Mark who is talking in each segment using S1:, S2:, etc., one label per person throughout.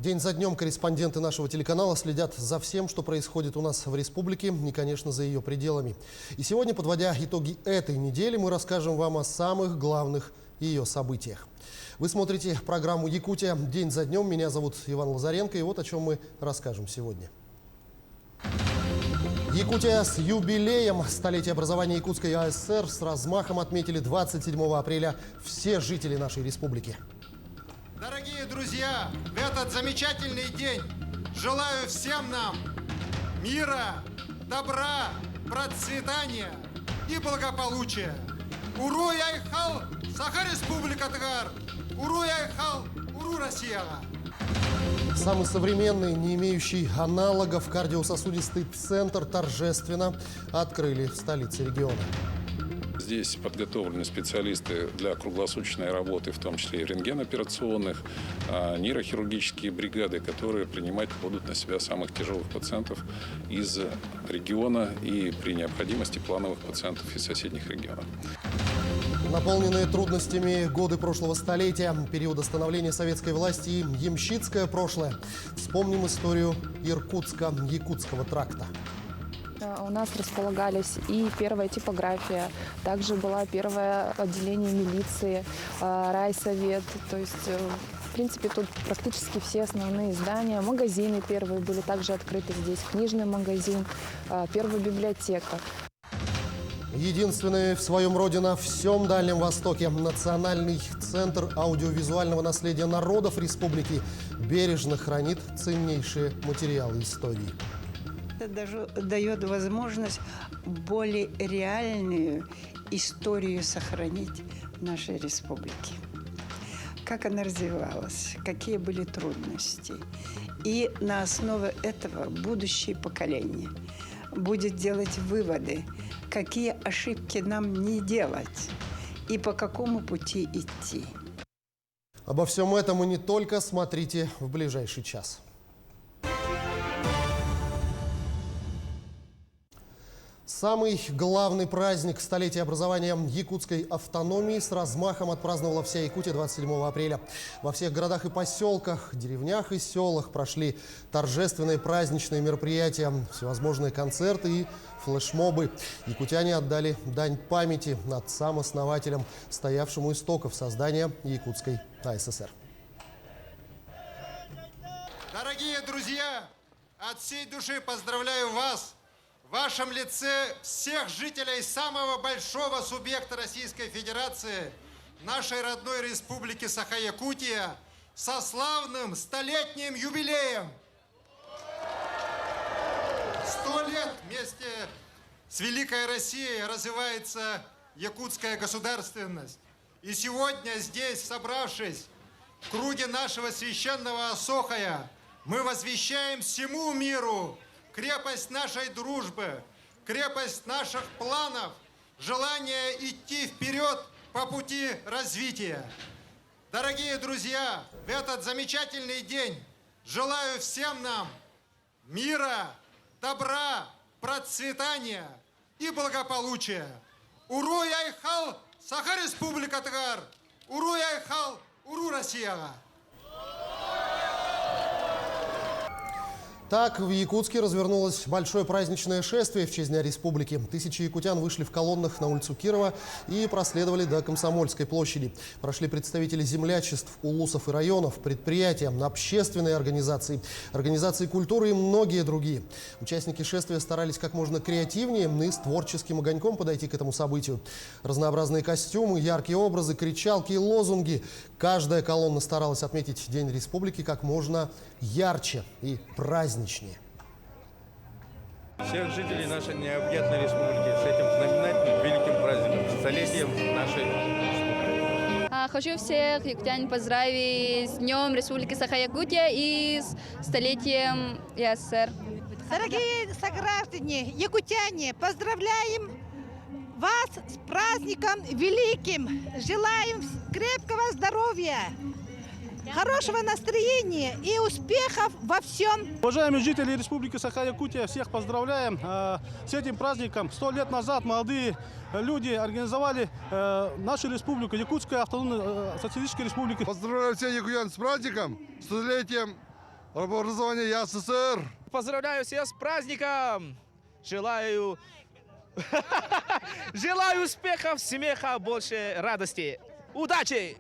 S1: День за днем корреспонденты нашего телеканала следят за всем, что происходит у нас в республике и, конечно, за ее пределами. И сегодня, подводя итоги этой недели, мы расскажем вам о самых главных ее событиях. Вы смотрите программу «Якутия. День за днем». Меня зовут Иван Лазаренко, и вот о чем мы расскажем сегодня. Якутия с юбилеем. Столетие образования Якутской АСР с размахом отметили 27 апреля все жители нашей республики.
S2: Дорогие друзья, в этот замечательный день желаю всем нам мира, добра, процветания и благополучия. Уру яйхал, Саха Республика Тыгар! Уру яйхал, уру Россия!
S1: Самый современный, не имеющий аналогов, кардиососудистый центр торжественно открыли в столице региона.
S3: Здесь подготовлены специалисты для круглосуточной работы, в том числе и рентгеноперационных, нейрохирургические бригады, которые принимать будут на себя самых тяжелых пациентов из региона и при необходимости плановых пациентов из соседних регионов.
S1: Наполненные трудностями годы прошлого столетия, периода становления советской власти и ямщицкое прошлое. Вспомним историю Иркутска, Якутского тракта.
S4: У нас располагались и первая типография, также было первое отделение милиции, райсовет. То есть, в принципе, тут практически все основные здания. Магазины первые были также открыты здесь, книжный магазин, первая библиотека.
S1: Единственный в своем роде на всем Дальнем Востоке Национальный центр аудиовизуального наследия народов республики бережно хранит ценнейшие материалы истории.
S5: Это даже дает возможность более реальную историю сохранить в нашей республике. Как она развивалась, какие были трудности. И на основе этого будущее поколение будет делать выводы, какие ошибки нам не делать и по какому пути идти.
S1: Обо всем этом и не только смотрите в ближайший час. Самый главный праздник столетия образования якутской автономии с размахом отпраздновала вся Якутия 27 апреля. Во всех городах и поселках, деревнях и селах прошли торжественные праздничные мероприятия, всевозможные концерты и флешмобы. Якутяне отдали дань памяти отцам-основателям, стоявшим у истоков создания Якутской АССР.
S2: Дорогие друзья, от всей души поздравляю вас! В вашем лице всех жителей самого большого субъекта Российской Федерации, нашей родной республики Саха-Якутия, со славным столетним юбилеем. 100 лет вместе с Великой Россией развивается якутская государственность. И сегодня здесь, собравшись в круге нашего священного Осохая, мы возвещаем всему миру крепость нашей дружбы, крепость наших планов, желание идти вперед по пути развития. Дорогие друзья, в этот замечательный день желаю всем нам мира, добра, процветания и благополучия. Уру яйхал, Саха Республика Тыгар! Уру яйхал, уру Россия!
S1: Так, в Якутске развернулось большое праздничное шествие в честь Дня Республики. Тысячи якутян вышли в колоннах на улицу Кирова и проследовали до Комсомольской площади. Прошли представители землячеств, улусов и районов, предприятия, общественные организации, организации культуры и многие другие. Участники шествия старались как можно креативнее и с творческим огоньком подойти к этому событию. Разнообразные костюмы, яркие образы, кричалки и лозунги. Каждая колонна старалась отметить День Республики как можно ярче и праздничнее.
S6: Всех жителей нашей необъятной республики с этим знаменательным великим праздником, столетием нашей республики.
S7: Хочу всех якутян поздравить с Днем Республики Саха-Якутия и с столетием АССР.
S8: Дорогие сограждане, якутяне, поздравляем вас с праздником великим! Желаем крепкого здоровья, хорошего настроения и успехов во всем.
S9: Уважаемые жители Республики Саха-Якутия, всех поздравляем с этим праздником. 100 лет назад молодые люди организовали нашу республику, Якутская автономная социалистическая республика.
S10: Поздравляю всех якутян с праздником, столетием Образование Я СССР!
S6: Поздравляю всех с праздником! Желаю успехов, смеха, больше радости. Удачи!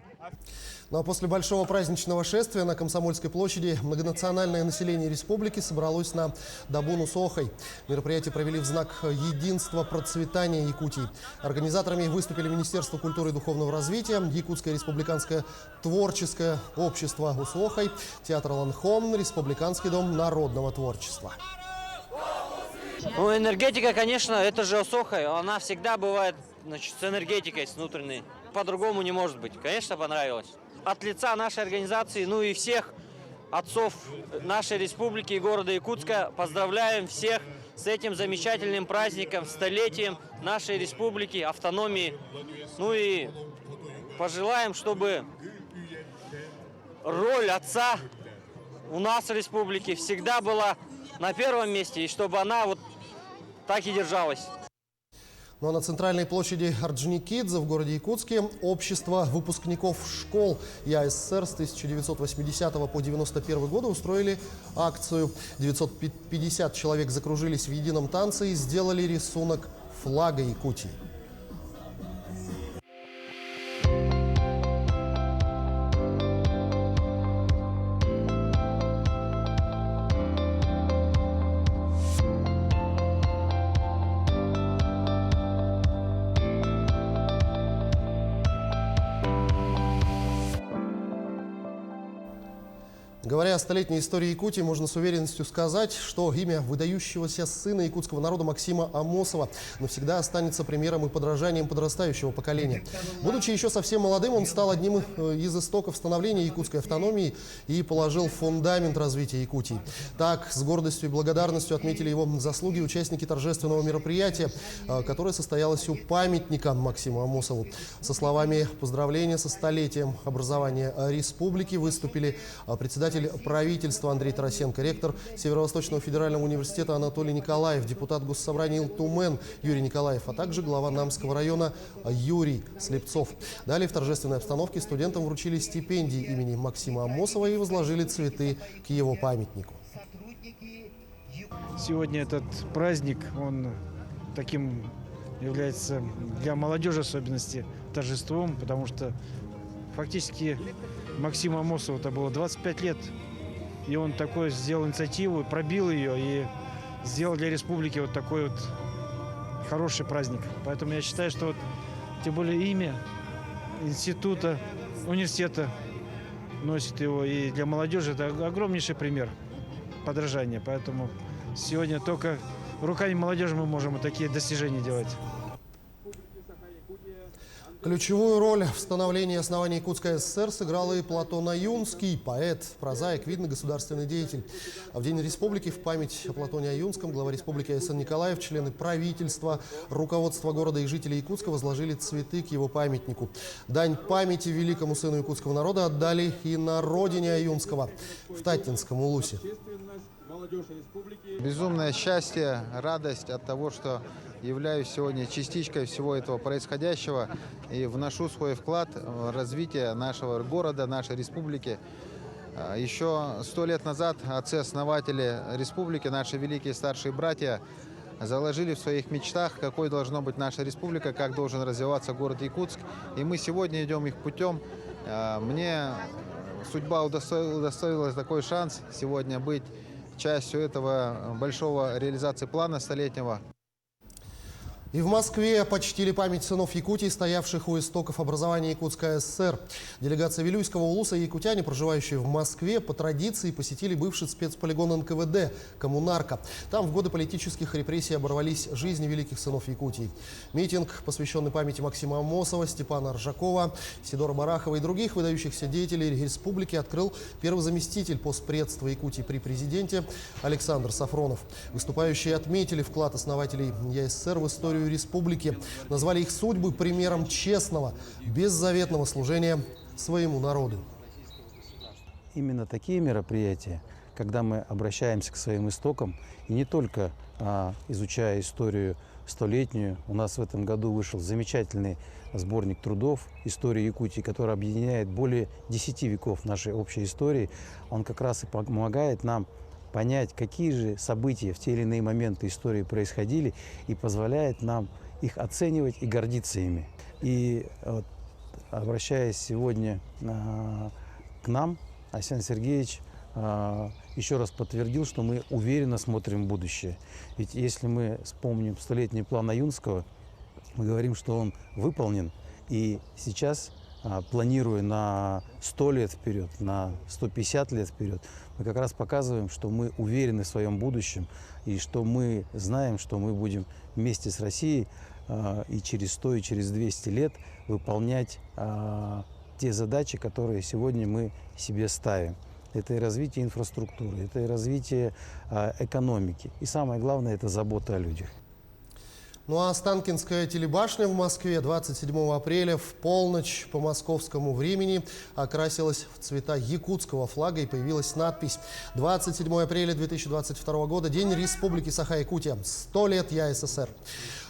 S1: Ну а после большого праздничного шествия на Комсомольской площади многонациональное население республики собралось на Дабуну-Сохой. Мероприятие провели в знак единства, процветания Якутии. Организаторами выступили Министерство культуры и духовного развития, Якутское республиканское творческое общество Усохой, театр Ланхон, Республиканский дом народного творчества.
S11: Ну, энергетика, конечно, это же Осохой. Она всегда бывает, значит, с энергетикой, с внутренней. По-другому не может быть. Конечно, понравилось. От лица нашей организации, ну и всех отцов нашей республики и города Якутска поздравляем всех с этим замечательным праздником, столетием нашей республики, автономии. Ну и пожелаем, чтобы роль отца у нас в республике всегда была на первом месте, и чтобы она вот так и держалась.
S1: Ну а на центральной площади Орджоникидзе в городе Якутске общество выпускников школ Я СССР с 1980 по 1991 годы устроили акцию. 950 человек закружились в едином танце и сделали рисунок флага Якутии. Говоря о столетней истории Якутии, можно с уверенностью сказать, что имя выдающегося сына якутского народа Максима Амосова навсегда останется примером и подражанием подрастающего поколения. Будучи еще совсем молодым, он стал одним из истоков становления якутской автономии и положил фундамент развития Якутии. Так, с гордостью и благодарностью отметили его заслуги участники торжественного мероприятия, которое состоялось у памятника Максиму Амосову. Со словами поздравления со столетием образования республики выступили председатель правительства Андрей Тарасенко, ректор Северо-Восточного федерального университета Анатолий Николаев, депутат Госсобрания Илтумен Юрий Николаев, а также глава Намского района Юрий Слепцов. Далее в торжественной обстановке студентам вручили стипендии имени Максима Амосова и возложили цветы к его памятнику.
S12: Сегодня этот праздник, он таким является для молодежи, в особенности, торжеством, потому что фактически Максиму Амосову это было 25 лет, и он такой сделал инициативу, пробил ее и сделал для республики вот такой вот хороший праздник. Поэтому я считаю, что вот, тем более имя института, университета носит его, и для молодежи это огромнейший пример подражания. Поэтому сегодня только руками молодежи мы можем вот такие достижения делать.
S1: Ключевую роль в становлении основания Якутской ССР сыграл и Платон Аюнский, поэт, прозаик, видный государственный деятель. А в День республики в память о Платоне Аюнском глава республики Айсан Николаев, члены правительства, руководство города и жители Якутска возложили цветы к его памятнику. Дань памяти великому сыну якутского народа отдали и на родине Аюнского, в Татинском Улусе.
S13: Безумное счастье, радость от того, что являюсь сегодня частичкой всего этого происходящего и вношу свой вклад в развитие нашего города, нашей республики. Еще 100 лет назад отцы-основатели республики, наши великие старшие братья, заложили в своих мечтах, какой должна быть наша республика, как должен развиваться город Якутск. И мы сегодня идем их путем. Мне судьба удостоила такой шанс сегодня быть частью этого большого реализации плана столетнего.
S1: И в Москве почтили память сынов Якутии, стоявших у истоков образования Якутской ССР. Делегация Вилюйского улуса и якутяне, проживающие в Москве, по традиции посетили бывший спецполигон НКВД «Коммунарка». Там в годы политических репрессий оборвались жизни великих сынов Якутии. Митинг, посвященный памяти Максима Амосова, Степана Ржакова, Сидора Барахова и других выдающихся деятелей республики, открыл первый заместитель постпредства Якутии при президенте Александр Сафронов. Выступающие отметили вклад основателей ЯССР в историю республики, назвали их судьбы примером честного, беззаветного служения своему народу.
S14: Именно такие мероприятия, когда мы обращаемся к своим истокам, и не только изучая историю столетнюю. У нас в этом году вышел замечательный сборник трудов «История Якутии», который объединяет более 10 веков нашей общей истории. Он как раз и помогает нам понять, какие же события в те или иные моменты истории происходили, и позволяет нам их оценивать и гордиться ими. И вот, обращаясь сегодня к нам, Арсений Сергеевич еще раз подтвердил, что мы уверенно смотрим в будущее. Ведь если мы вспомним столетний план Аюнского, мы говорим, что он выполнен, и сейчас, планируя на 100 лет вперед, на 150 лет вперед, мы как раз показываем, что мы уверены в своем будущем, и что мы знаем, что мы будем вместе с Россией и через 100, и через 200 лет выполнять те задачи, которые сегодня мы себе ставим. Это и развитие инфраструктуры, это и развитие экономики. И самое главное – это забота о людях.
S1: Ну а Останкинская телебашня в Москве 27 апреля в полночь по московскому времени окрасилась в цвета якутского флага и появилась надпись: 27 апреля 2022 года, День Республики Саха-Якутия. 100 лет Я СССР.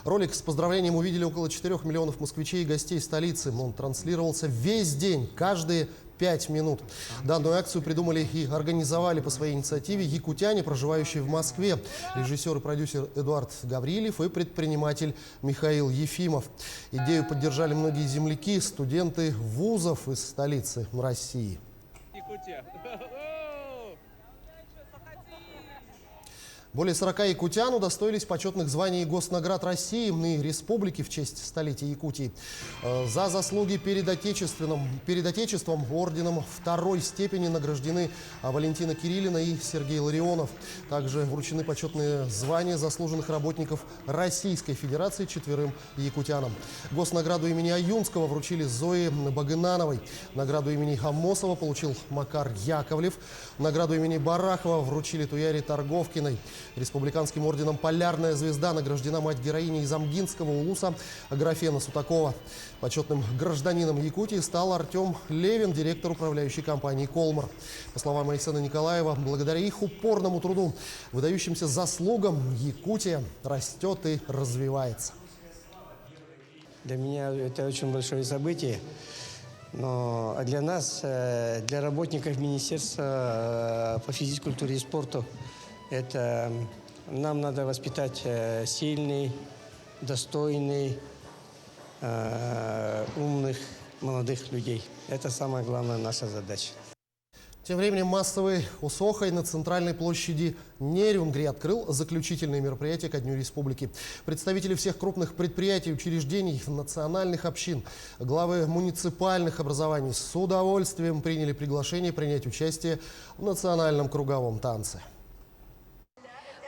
S1: Ролик с поздравлением увидели около 4 миллионов москвичей и гостей столицы. Он транслировался весь день, каждые 5 минут. Данную акцию придумали и организовали по своей инициативе якутяне, проживающие в Москве. Режиссер и продюсер Эдуард Гаврилев и предприниматель Михаил Ефимов. Идею поддержали многие земляки, студенты вузов из столицы России. Более 40 якутян удостоились почетных званий и госнаград России и республики в честь столетия Якутии. За заслуги перед Отечеством орденом второй степени награждены Валентина Кириллина и Сергей Ларионов. Также вручены почетные звания заслуженных работников Российской Федерации 4 якутянам. Госнаграду имени Аюнского вручили Зое Багынановой. Награду имени Амосова получил Макар Яковлев. Награду имени Барахова вручили Туяре Торговкиной. Республиканским орденом «Полярная звезда» награждена мать-героиня из Амгинского улуса Аграфена Сутакова. Почетным гражданином Якутии стал Артем Левин, директор управляющей компании «Колмар». По словам Айсена Николаева, благодаря их упорному труду, выдающимся заслугам, Якутия растет и развивается.
S15: Для меня это очень большое событие. Но для нас, для работников Министерства по физической культуре и спорту, это нам надо воспитать сильный, достойный, умных, молодых людей. Это самая главная наша задача.
S1: Тем временем массовый Усохай на центральной площади Нерюнгри открыл заключительные мероприятия ко Дню Республики. Представители всех крупных предприятий, учреждений, национальных общин, главы муниципальных образований с удовольствием приняли приглашение принять участие в национальном круговом танце.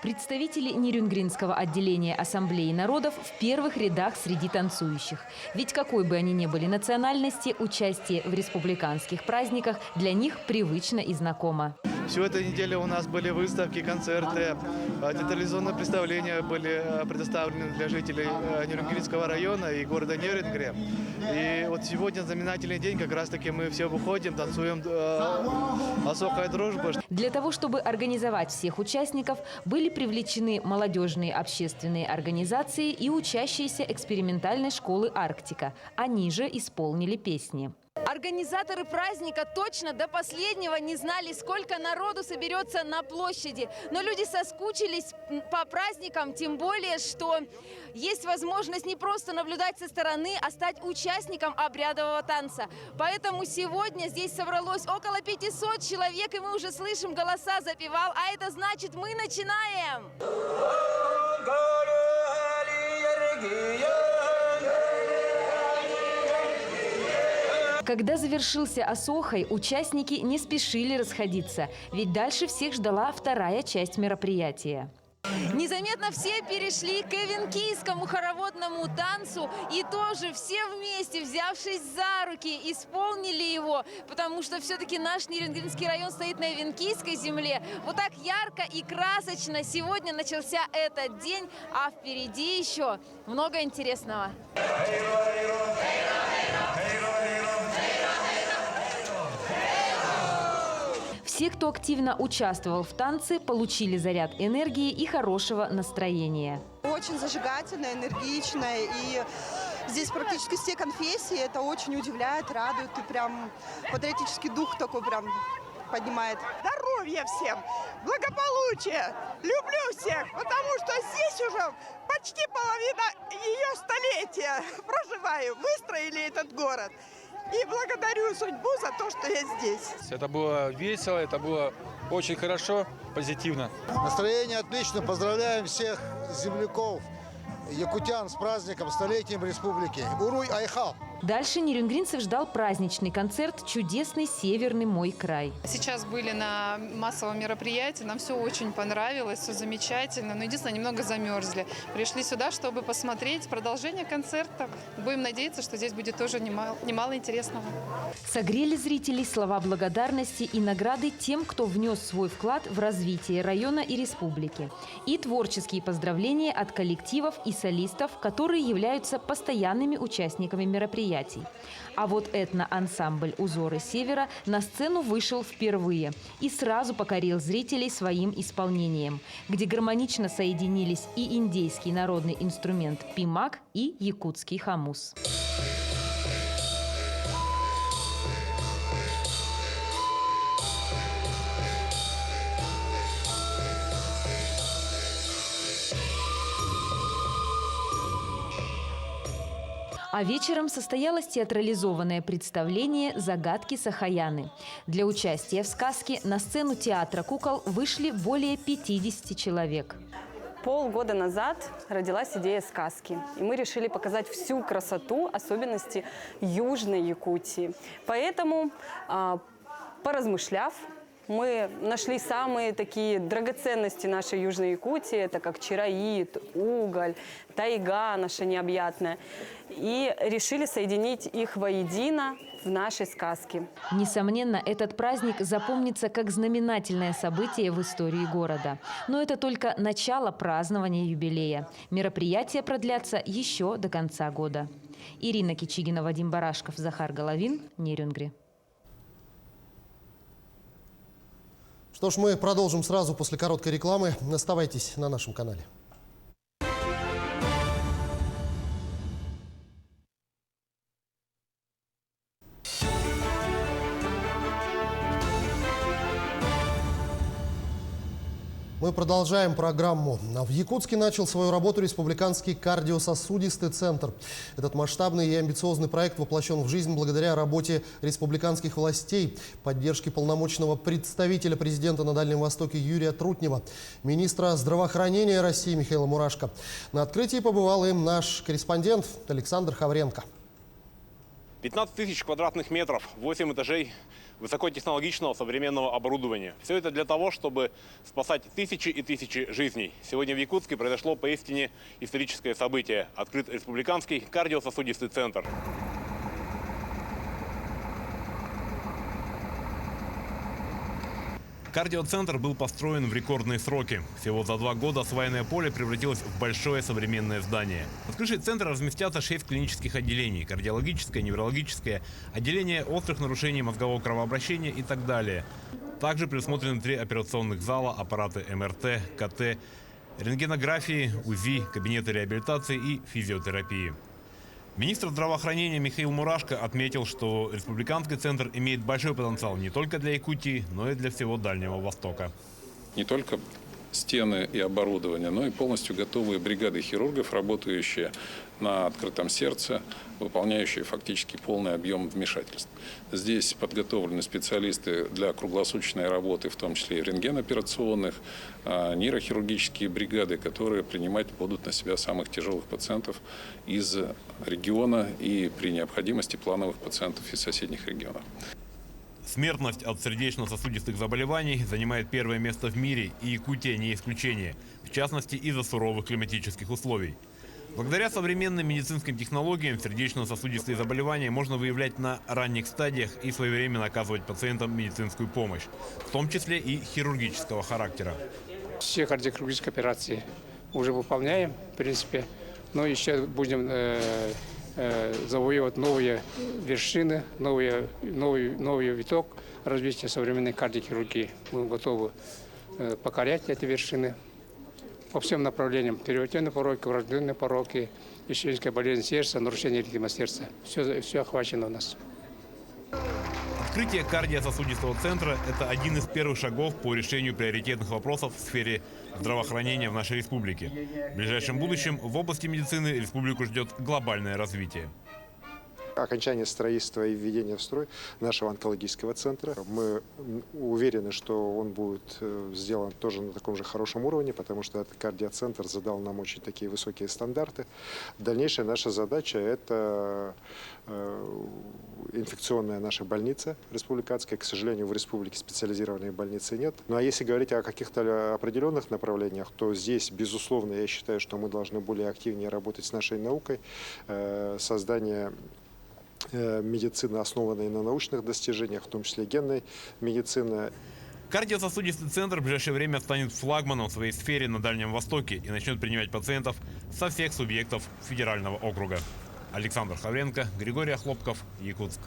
S16: Представители Нерюнгринского отделения Ассамблеи народов в первых рядах среди танцующих. Ведь какой бы они ни были национальности, участие в республиканских праздниках для них привычно и знакомо.
S17: Всю эту неделю у нас были выставки, концерты, театрализованные представления были предоставлены для жителей Нерюнгринского района и города Нерюнгри. И вот сегодня знаменательный день, как раз таки мы все выходим, танцуем «Осохая дружба».
S16: Для того, чтобы организовать всех участников, были привлечены молодежные общественные организации и учащиеся экспериментальной школы «Арктика». Они же исполнили песни.
S18: Организаторы праздника точно до последнего не знали, сколько народу соберется на площади. Но люди соскучились по праздникам, тем более, что есть возможность не просто наблюдать со стороны, а стать участником обрядового танца. Поэтому сегодня здесь собралось около 500 человек, и мы уже слышим голоса запевал, а это значит, мы начинаем!
S16: Когда завершился Осохай, участники не спешили расходиться, ведь дальше всех ждала вторая часть мероприятия.
S18: Незаметно все перешли к эвенкийскому хороводному танцу и тоже все вместе, взявшись за руки, исполнили его, потому что все-таки наш Нерюнгринский район стоит на эвенкийской земле. Вот так ярко и красочно сегодня начался этот день, а впереди еще много интересного.
S16: Все, кто активно участвовал в танце, получили заряд энергии и хорошего настроения.
S19: Очень зажигательная, энергичная. И здесь практически все конфессии. Это очень удивляет, радует. И прям патриотический дух такой прям поднимает.
S20: Здоровья всем, благополучия. Люблю всех, потому что здесь уже почти половина ее столетия проживаю. Выстроили этот город. И благодарю судьбу за то, что я здесь.
S6: Это было весело, это было очень хорошо, позитивно.
S10: Настроение отлично. Поздравляем всех земляков, якутян с праздником, столетием республики. Уруй Айхал!
S16: Дальше нерюнгринцев ждал праздничный концерт «Чудесный северный мой край».
S21: Сейчас были на массовом мероприятии, нам все очень понравилось, все замечательно. Но единственное, немного замерзли. Пришли сюда, чтобы посмотреть продолжение концерта. Будем надеяться, что здесь будет тоже немало интересного.
S16: Согрели зрителей слова благодарности и награды тем, кто внес свой вклад в развитие района и республики. И творческие поздравления от коллективов и солистов, которые являются постоянными участниками мероприятий. А вот этноансамбль «Узоры Севера» на сцену вышел впервые и сразу покорил зрителей своим исполнением, где гармонично соединились и индейский народный инструмент пимак, и якутский хамус. А вечером состоялось театрализованное представление «Загадки Сахаяны». Для участия в сказке на сцену театра кукол вышли более 50 человек.
S22: Полгода назад родилась идея сказки, и мы решили показать всю красоту, особенности Южной Якутии. Поэтому, поразмышляв, мы нашли самые такие драгоценности нашей Южной Якутии, это как чароит, уголь, тайга наша необъятная, и решили соединить их воедино в нашей сказке.
S16: Несомненно, этот праздник запомнится как знаменательное событие в истории города. Но это только начало празднования юбилея. Мероприятия продлятся еще до конца года. Ирина Кичигина, Вадим Барашков, Захар Головин, Нерюнгри.
S1: Что ж, мы продолжим сразу после короткой рекламы. Оставайтесь на нашем канале. Мы продолжаем программу. В Якутске начал свою работу Республиканский кардиососудистый центр. Этот масштабный и амбициозный проект воплощен в жизнь благодаря работе республиканских властей, поддержке полномочного представителя президента на Дальнем Востоке Юрия Трутнева, министра здравоохранения России Михаила Мурашко. На открытии побывал и наш корреспондент Александр Хавренко.
S23: 15 тысяч квадратных метров, 8 этажей высокотехнологичного современного оборудования. Все это для того, чтобы спасать тысячи и тысячи жизней. Сегодня в Якутске произошло поистине историческое событие. Открыт Республиканский кардиососудистый центр. Кардиоцентр был построен в рекордные сроки. Всего за 2 года освоенное поле превратилось в большое современное здание. Под крышей центра разместятся 6 клинических отделений: кардиологическое, неврологическое, отделение острых нарушений мозгового кровообращения и так далее. Также предусмотрены 3 операционных зала, аппараты МРТ, КТ, рентгенографии, УЗИ, кабинеты реабилитации и физиотерапии. Министр здравоохранения Михаил Мурашко отметил, что Республиканский центр имеет большой потенциал не только для Якутии, но и для всего Дальнего Востока.
S3: Не только стены и оборудование, но и полностью готовые бригады хирургов, работающие на открытом сердце, выполняющие фактически полный объем вмешательств. Здесь подготовлены специалисты для круглосуточной работы, в том числе и рентгеноперационных, нейрохирургические бригады, которые принимать будут на себя самых тяжелых пациентов из региона и при необходимости плановых пациентов из соседних регионов.
S23: Смертность от сердечно-сосудистых заболеваний занимает первое место в мире, и Якутия не исключение, в частности из-за суровых климатических условий. Благодаря современным медицинским технологиям сердечно-сосудистые заболевания можно выявлять на ранних стадиях и своевременно оказывать пациентам медицинскую помощь, в том числе и хирургического характера.
S24: Все кардиохирургические операции уже выполняем, в принципе, но еще будем завоевывать новые вершины, новый виток развития современной кардиохирургии. Мы готовы покорять эти вершины по всем направлениям. Тиреоидальные пороки, врожденные пороки, ишемическая болезнь сердца, нарушение ритма сердца. Все охвачено у нас.
S23: Открытие кардиососудистого центра – это один из первых шагов по решению приоритетных вопросов в сфере здравоохранения в нашей республике. В ближайшем будущем в области медицины республику ждет глобальное развитие.
S2: Окончание строительства и введения в строй нашего онкологического центра. Мы уверены, что он будет сделан тоже на таком же хорошем уровне, потому что этот кардиоцентр задал нам очень такие высокие стандарты. Дальнейшая наша задача – это инфекционная наша больница республиканская. К сожалению, в республике специализированной больницы нет. Ну а если говорить о каких-то определенных направлениях, то здесь, безусловно, я считаю, что мы должны более активнее работать с нашей наукой, создание медицины, основанной на научных достижениях, в том числе генной медицины.
S23: Кардиососудистый центр в ближайшее время станет флагманом в своей сфере на Дальнем Востоке и начнет принимать пациентов со всех субъектов федерального округа. Александр Хавренко, Григорий Охлопков, Якутск.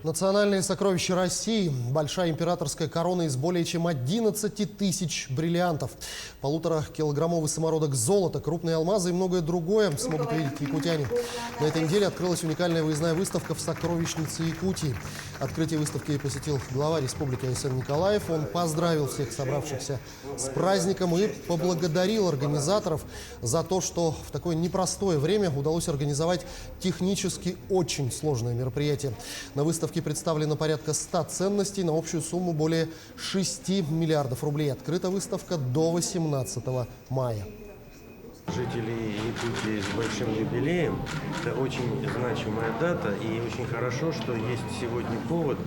S1: Национальные сокровища России. Большая императорская корона из более чем 11 тысяч бриллиантов. 1,5-килограммовый самородок золота, крупные алмазы и многое другое смогут видеть якутяне. На этой неделе открылась уникальная выездная выставка в сокровищнице Якутии. Открытие выставки посетил глава республики Айсен Николаев. Он поздравил всех собравшихся с праздником и поблагодарил организаторов за то, что в такое непростое время удалось организовать технически очень сложное мероприятие. На выставке представлено порядка 100 ценностей на общую сумму более 6 миллиардов рублей. Открыта выставка до 18 мая.
S4: Жителей Якутии с большим юбилеем. Это очень значимая дата, и очень хорошо, что есть сегодня повод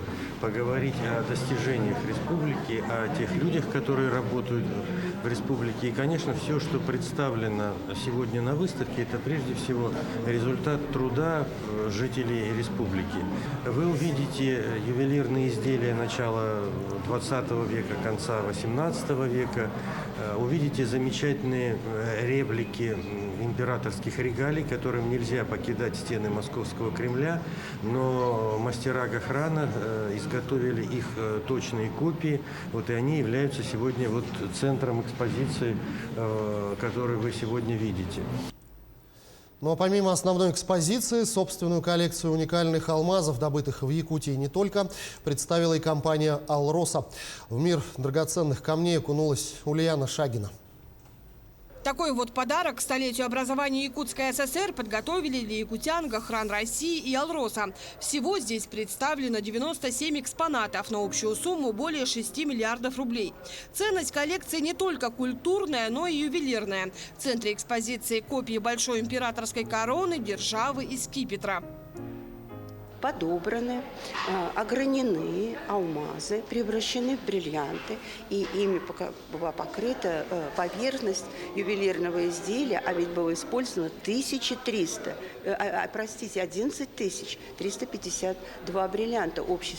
S4: поговорить о достижениях республики, о тех людях, которые работают в республике. И, конечно, все, что представлено сегодня на выставке, это прежде всего результат труда жителей республики. Вы увидите ювелирные изделия начала 20 века, конца 18 века, увидите замечательные реплики императорских регалий, которым нельзя покидать стены Московского Кремля, но мастера Гохрана изготовили их точные копии, вот, и они являются сегодня вот центром экспозиции, которую вы сегодня видите.
S1: Ну а помимо основной экспозиции, собственную коллекцию уникальных алмазов, добытых в Якутии не только, представила и компания «Алроса». В мир драгоценных камней окунулась Ульяна Шагина.
S5: Такой вот подарок к столетию образования Якутской ССР подготовили для якутян Гохран России и Алроса. Всего здесь представлено 97 экспонатов на общую сумму более 6 миллиардов рублей. Ценность коллекции не только культурная, но и ювелирная. В центре экспозиции копии большой императорской короны, державы и скипетра.
S7: Подобраны, огранены алмазы, превращены в бриллианты, и ими была покрыта поверхность ювелирного изделия, а ведь было использовано 11 352 бриллианта общей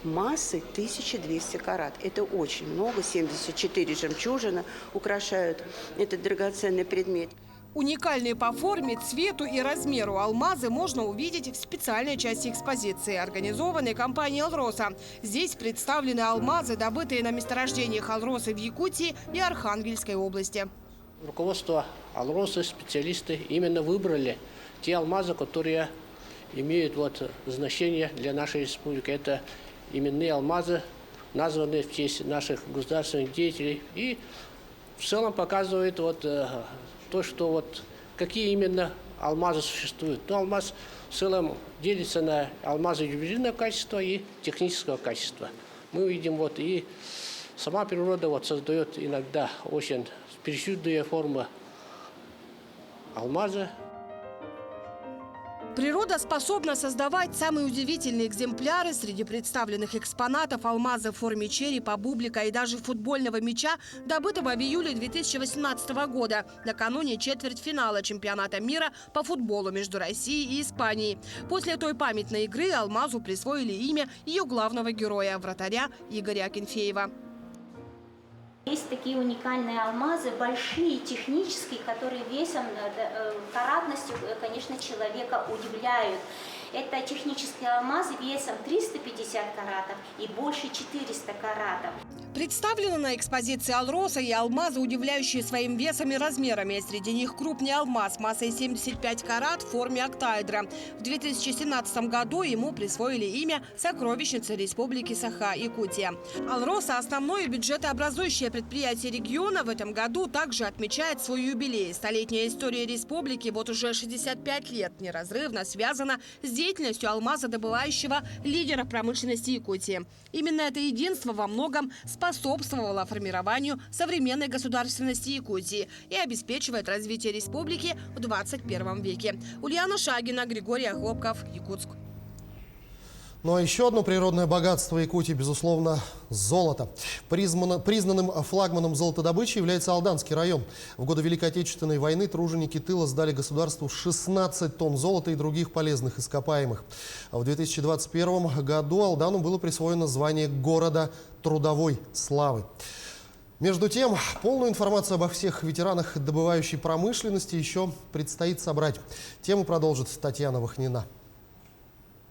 S7: массой 1200 карат. Это очень много, 74 жемчужины украшают этот драгоценный предмет.
S5: Уникальные по форме, цвету и размеру алмазы можно увидеть в специальной части экспозиции, организованной компанией «Алроса». Здесь представлены алмазы, добытые на месторождениях «Алросы» в Якутии и Архангельской области.
S25: Руководство «Алросы», специалисты именно выбрали те алмазы, которые имеют значение для нашей республики. Это именные алмазы, названные в честь наших государственных деятелей. И в целом показывает то, что какие именно алмазы существуют. Но алмаз в целом делится на алмазы ювелирного качества и технического качества. Мы видим, и сама природа создает иногда очень причудные формы алмаза.
S5: Природа способна создавать самые удивительные экземпляры. Среди представленных экспонатов алмазы в форме черепа, бублика и даже футбольного мяча, добытого в июле 2018 года, накануне четвертьфинала чемпионата мира по футболу между Россией и Испанией. После той памятной игры алмазу присвоили имя ее главного героя, вратаря Игоря Акинфеева.
S26: Есть такие уникальные алмазы, большие, технические, которые весом, каратностью, конечно, человека удивляют. Это технические алмазы весом 350 каратов и больше 400 каратов.
S5: Представлены на экспозиции «Алроса» и алмазы, удивляющие своим весом и размерами. Среди них крупный алмаз массой 75 карат в форме октаэдра. В 2017 году ему присвоили имя сокровищницы Республики Саха-Якутия. «Алроса» – основное бюджетообразующее предприятие региона. В этом году также отмечает свой юбилей. Столетняя история республики вот уже 65 лет неразрывно связана с деятельностью алмазодобывающего лидера промышленности Якутии. Именно это единство во многом способствовало формированию современной государственности Якутии и обеспечивает развитие республики в 21 веке. Ульяна Шагина, Григорий Охлопков, Якутск.
S1: Ну а еще одно природное богатство Якутии, безусловно, золото. Признанным флагманом золотодобычи является Алданский район. В годы Великой Отечественной войны труженики тыла сдали государству 16 тонн золота и других полезных ископаемых. В 2021 году Алдану было присвоено звание города трудовой славы. Между тем, полную информацию обо всех ветеранах добывающей промышленности еще предстоит собрать. Тему продолжит Татьяна Вахнина.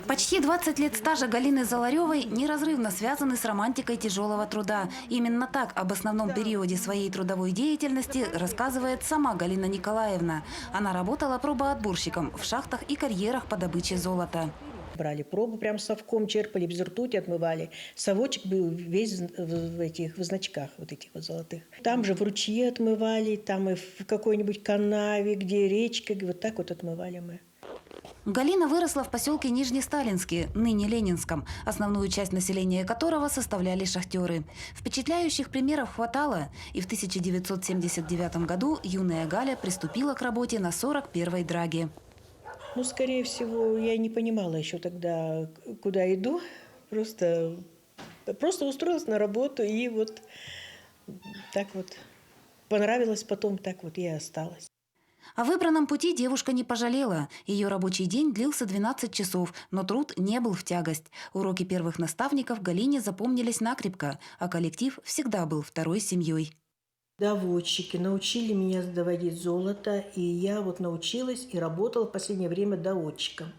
S8: Почти 20 лет стажа Галины Золаревой неразрывно связаны с романтикой тяжелого труда. Именно так об основном периоде своей трудовой деятельности рассказывает сама Галина Николаевна. Она работала пробоотборщиком в шахтах и карьерах по добыче золота.
S9: Брали пробу прям совком, черпали, без ртути отмывали. Совочек был весь в значках вот этих вот золотых. Там же в ручье отмывали, там и в какой-нибудь канаве, где речка, вот так вот отмывали мы.
S8: Галина выросла в поселке Нижнесталинский, ныне Ленинском, основную часть населения которого составляли шахтеры. Впечатляющих примеров хватало, и в 1979 году юная Галя приступила к работе на 41-й драге.
S9: Ну, скорее всего, я не понимала еще тогда, куда иду. Просто устроилась на работу, и вот так вот понравилось потом, так вот и осталась.
S8: О выбранном пути девушка не пожалела. Ее рабочий день длился 12 часов, но труд не был в тягость. Уроки первых наставников Галине запомнились накрепко, а коллектив всегда был второй семьей.
S9: Доводчики научили меня доводить золото, и я вот научилась и работала в последнее время доводчиком.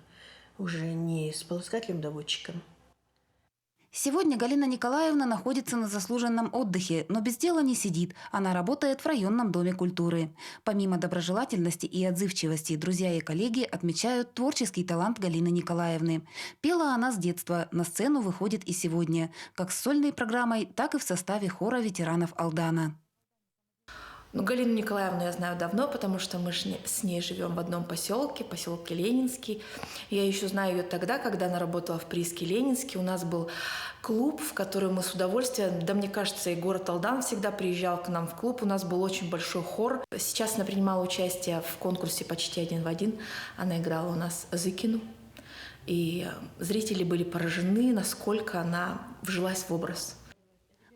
S9: Уже не с полоскателем-доводчиком.
S8: Сегодня Галина Николаевна находится на заслуженном отдыхе, но без дела не сидит. Она работает в районном доме культуры. Помимо доброжелательности и отзывчивости, друзья и коллеги отмечают творческий талант Галины Николаевны. Пела она с детства, на сцену выходит и сегодня, как с сольной программой, так и в составе хора ветеранов Алдана.
S11: Ну, Галину Николаевну я знаю давно, потому что мы с ней живем в одном поселке Ленинский. Я еще знаю ее тогда, когда она работала в прииске Ленинский. У нас был клуб, в который мы с удовольствием, да мне кажется, и город Алдан всегда приезжал к нам в клуб. У нас был очень большой хор. Сейчас она принимала участие в конкурсе «Почти один в один». Она играла у нас Зыкину. И зрители были поражены, насколько она вжилась в образ.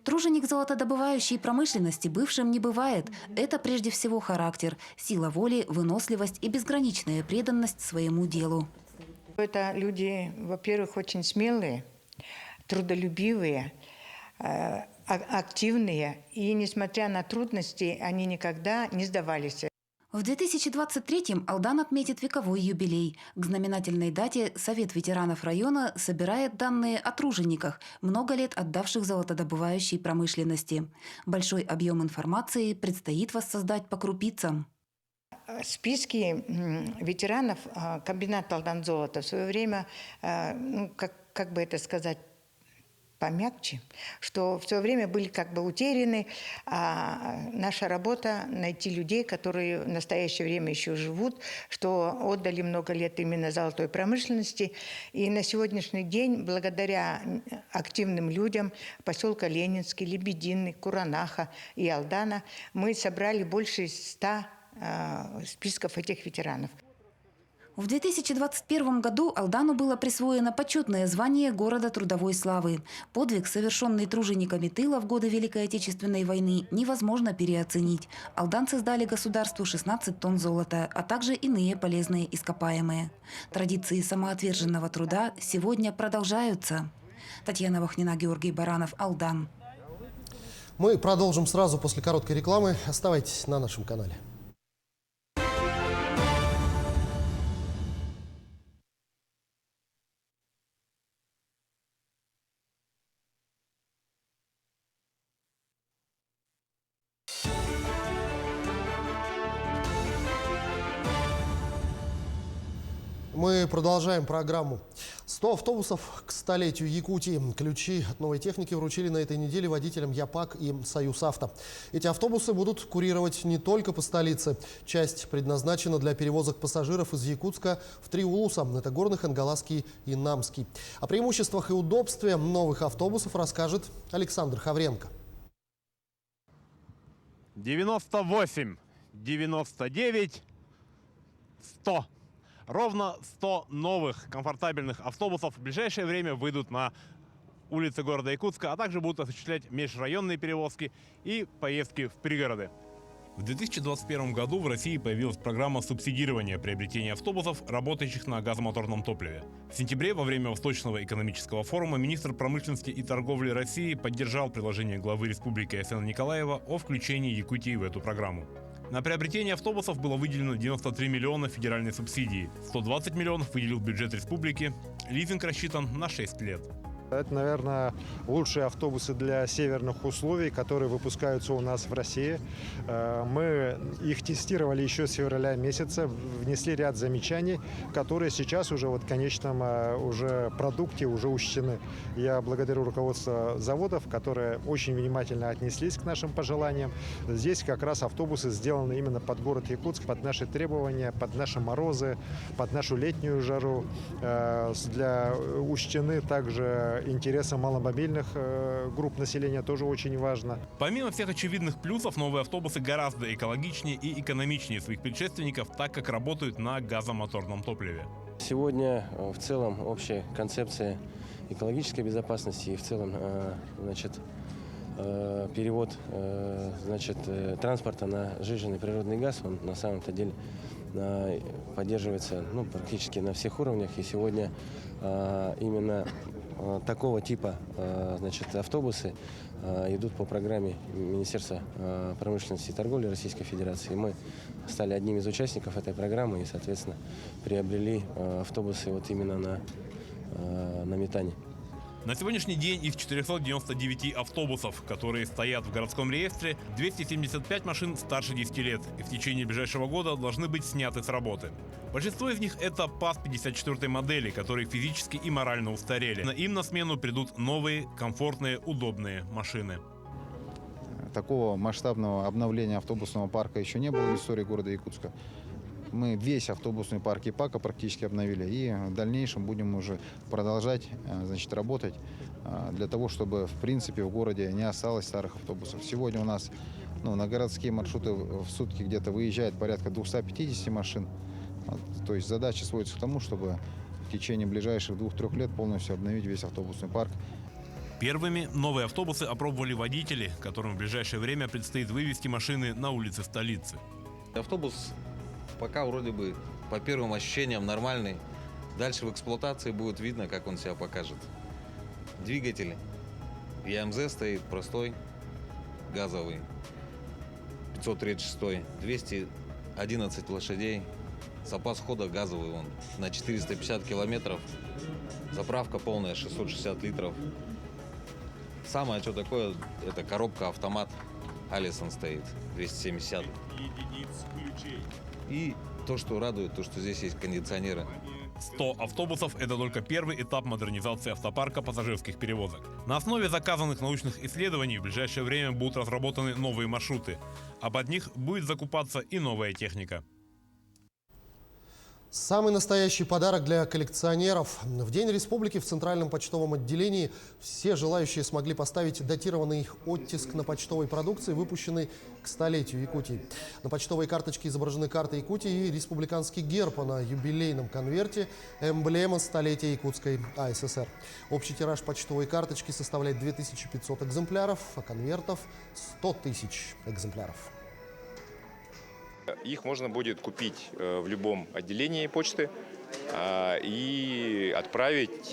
S8: Труженик золотодобывающей промышленности бывшим не бывает. Это прежде всего характер, сила воли, выносливость и безграничная преданность своему делу.
S12: Это люди, во-первых, очень смелые, трудолюбивые, активные. И несмотря на трудности, они никогда не сдавались.
S8: В 2023-м Алдан отметит вековой юбилей. К знаменательной дате Совет ветеранов района собирает данные о тружениках, много лет отдавших золотодобывающей промышленности. Большой объем информации предстоит воссоздать по крупицам.
S12: Списки ветеранов комбината Алдан-золота в свое время, как бы это сказать, помягче, что в свое время были как бы утеряны, а наша работа найти людей, которые в настоящее время еще живут, что отдали много лет именно золотой промышленности. И на сегодняшний день, благодаря активным людям поселка Ленинский, Лебединый, Куранаха и Алдана, мы собрали больше 100 списков этих ветеранов.
S8: В 2021 году Алдану было присвоено почетное звание города трудовой славы. Подвиг, совершенный тружениками тыла в годы Великой Отечественной войны, невозможно переоценить. Алданцы сдали государству 16 тонн золота, а также иные полезные ископаемые. Традиции самоотверженного труда сегодня продолжаются. Татьяна Вахнина, Георгий Баранов, Алдан.
S1: Мы продолжим сразу после короткой рекламы. Оставайтесь на нашем канале. Мы продолжаем программу. 100 автобусов к столетию Якутии. Ключи от новой техники вручили на этой неделе водителям ЯПАК и Союзавто. Эти автобусы будут курировать не только по столице. Часть предназначена для перевозок пассажиров из Якутска в 3 улуса. Это Горный, Хангаласский и Намский. О преимуществах и удобстве новых автобусов расскажет Александр Хавренко.
S23: 98, 99, 100. Ровно 100 новых комфортабельных автобусов в ближайшее время выйдут на улицы города Якутска, а также будут осуществлять межрайонные перевозки и поездки в пригороды. В 2021 году в России появилась программа субсидирования приобретения автобусов, работающих на газомоторном топливе. В сентябре во время Восточного экономического форума министр промышленности и торговли России поддержал предложение главы республики Айсена Николаева о включении Якутии в эту программу. На приобретение автобусов было выделено 93 миллиона федеральной субсидии, 120 миллионов выделил бюджет республики, лизинг рассчитан на 6 лет.
S2: Это, наверное, лучшие автобусы для северных условий, которые выпускаются у нас в России. Мы их тестировали еще с февраля месяца, внесли ряд замечаний, которые сейчас уже в конечном уже продукте уже учтены. Я благодарю руководство заводов, которые очень внимательно отнеслись к нашим пожеланиям. Здесь как раз автобусы сделаны именно под город Якутск, под наши требования, под наши морозы, под нашу летнюю жару. Учтены также интересы маломобильных групп населения, тоже очень важно.
S23: Помимо всех очевидных плюсов, новые автобусы гораздо экологичнее и экономичнее своих предшественников, так как работают на газомоторном топливе.
S13: Сегодня в целом общая концепция экологической безопасности и в целом перевод транспорта на сжиженный природный газ, он на самом-то деле поддерживается практически на всех уровнях. И сегодня именно такого типа автобусы идут по программе Министерства промышленности и торговли Российской Федерации. Мы стали одним из участников этой программы и, соответственно, приобрели автобусы именно на метане.
S23: На сегодняшний день из 499 автобусов, которые стоят в городском реестре, 275 машин старше 10 лет и в течение ближайшего года должны быть сняты с работы. Большинство из них это ПАЗ-54 модели, которые физически и морально устарели. Им на смену придут новые, комфортные, удобные машины.
S14: Такого масштабного обновления автобусного парка еще не было в истории города Якутска. Мы весь автобусный парк ЯПАКа практически обновили и в дальнейшем будем уже продолжать работать для того, чтобы в принципе в городе не осталось старых автобусов. Сегодня у нас на городские маршруты в сутки где-то выезжает порядка 250 машин. То есть задача сводится к тому, чтобы в течение ближайших 2-3 лет полностью обновить весь автобусный парк.
S23: Первыми новые автобусы опробовали водители, которым в ближайшее время предстоит вывести машины на улицы столицы.
S15: Автобус пока вроде бы по первым ощущениям нормальный. Дальше в эксплуатации будет видно, как он себя покажет. Двигатель ЯМЗ стоит простой, газовый, 536, 211 лошадей. Запас хода газовый, он на 450 километров. Заправка полная, 660 литров. Самое что такое, это коробка автомат. Allison стоит, 270.
S23: Единиц ключей.
S15: И то, что радует, то, что здесь есть кондиционеры.
S23: 100 автобусов – это только первый этап модернизации автопарка пассажирских перевозок. На основе заказанных научных исследований в ближайшее время будут разработаны новые маршруты, а под них будет закупаться и новая техника.
S1: Самый настоящий подарок для коллекционеров. В День Республики в Центральном почтовом отделении все желающие смогли поставить датированный оттиск на почтовой продукции, выпущенной к столетию Якутии. На почтовой карточке изображены карты Якутии и республиканский герб, а на юбилейном конверте эмблема столетия Якутской АССР. Общий тираж почтовой карточки составляет 2500 экземпляров, а конвертов 100 тысяч экземпляров.
S17: Их можно будет купить в любом отделении почты и отправить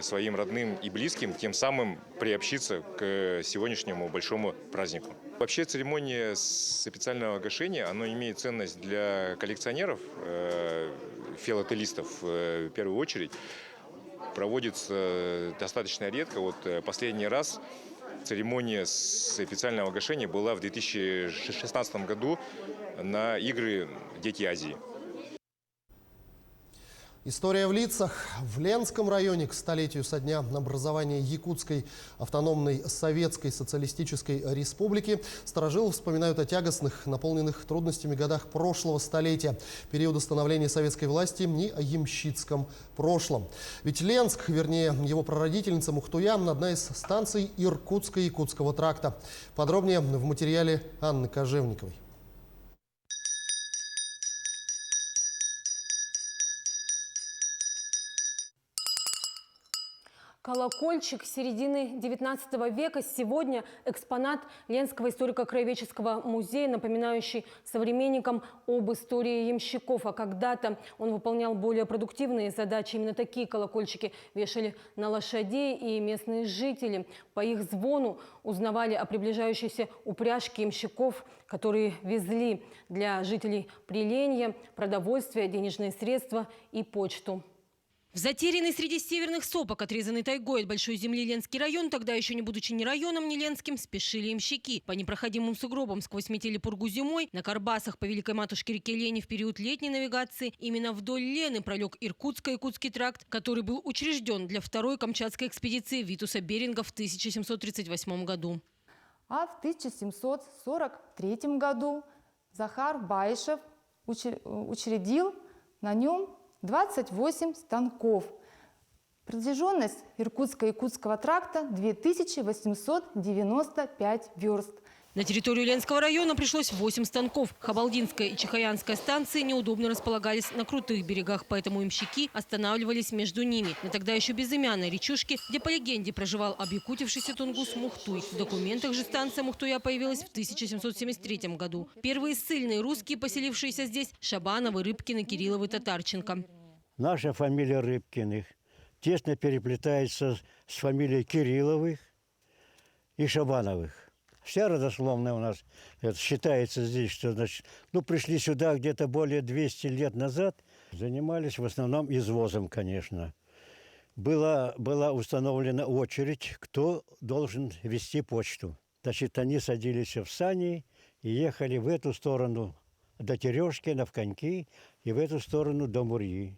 S17: своим родным и близким, тем самым приобщиться к сегодняшнему большому празднику. Вообще церемония специального гашения, она имеет ценность для коллекционеров, филателистов в первую очередь. Проводится достаточно редко. Последний раз церемония официального гашения была в 2016 году на игры «Дети Азии».
S1: История в лицах. В Ленском районе к столетию со дня образования Якутской автономной советской социалистической республики старожилы вспоминают о тягостных, наполненных трудностями годах прошлого столетия, периода становления советской власти, и о ямщицком прошлом. Ведь Ленск, вернее его прародительница Мухтуя, одна из станций Иркутско-Якутского тракта. Подробнее в материале Анны Кожевниковой.
S6: Колокольчик середины XIX века сегодня экспонат Ленского историко-краеведческого музея, напоминающий современникам об истории ямщиков. А когда-то он выполнял более продуктивные задачи. Именно такие колокольчики вешали на лошадей, и местные жители по их звону узнавали о приближающейся упряжке ямщиков, которые везли для жителей Приленья продовольствие, денежные средства и почту. В затерянный среди северных сопок, отрезанный тайгой от большой земли Ленский район, тогда еще не будучи ни районом, ни Ленским, спешили ямщики. По непроходимым сугробам сквозь метели пургу зимой, на карбасах по Великой Матушке реке Лени в период летней навигации, именно вдоль Лены пролег Иркутско-Якутский тракт, который был учрежден для второй Камчатской экспедиции Витуса Беринга в 1738 году.
S10: А в 1743 году Захар Байшев учредил на нем 28 станков. Протяженность Иркутско-Якутского тракта 2895 верст.
S6: На территорию Ленского района пришлось 8 станков. Хабалдинская и Чихаянская станции неудобно располагались на крутых берегах, поэтому ямщики останавливались между ними. На тогда еще безымянной речушке, где по легенде проживал объякутившийся тунгус Мухтуй. В документах же станция Мухтуя появилась в 1773 году. Первые ссыльные русские, поселившиеся здесь – Шабановы, Рыбкины, Кирилловы, Татарченко.
S18: Наша фамилия Рыбкиных тесно переплетается с фамилией Кирилловых и Шабановых. Вся родословная у нас считается здесь, что значит, пришли сюда где-то более 200 лет назад. Занимались в основном извозом, конечно. Была установлена очередь, кто должен везти почту. Значит, они садились в сани и ехали в эту сторону до Терешки, на Вконьки, и в эту сторону до Мурьи.